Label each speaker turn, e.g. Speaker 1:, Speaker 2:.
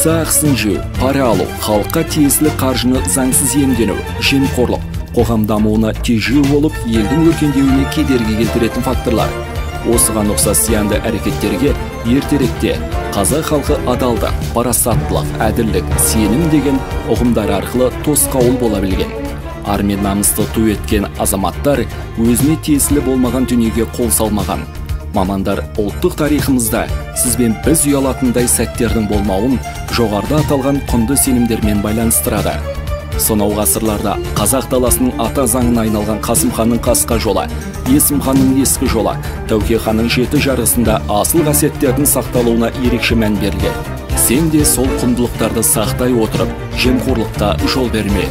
Speaker 1: Аса ақысын жеу, пара алу, халыққа тиесілі қаржыны заңсыз иемдену, жемқорлық, қоғам дамуына тежеу болып, елдің өркендеуіне кедергі келтіретін факторлар. Осыған ұқсас зиянды әрекеттерге ертеректе қазақ халқы адалдық, парасаттылық, әділдік, сенім деген ұғымдар арқылы тосқауыл бола білген. Ар мен намысты ту еткен азаматтар өзіне тиесілі болмаған дүниеге қол салмаған. Мамандар ұлттық тарихымызда сізбен біз ұялатындай сәттердің болмауын жоғарыда аталған құнды сенімдермен байланыстырады. Сонау ғасырларда қазақ даласының ата заңына айналған Қасым ханның қасқа жолы, Есім ханның ескі жолы, Тәуке ханның жеті жарғысында асыл қасиеттердің сақталуына ерекше мән берілген. Сен де сол құндылықтарды сақтай отырып, жемқорлыққа жол берме.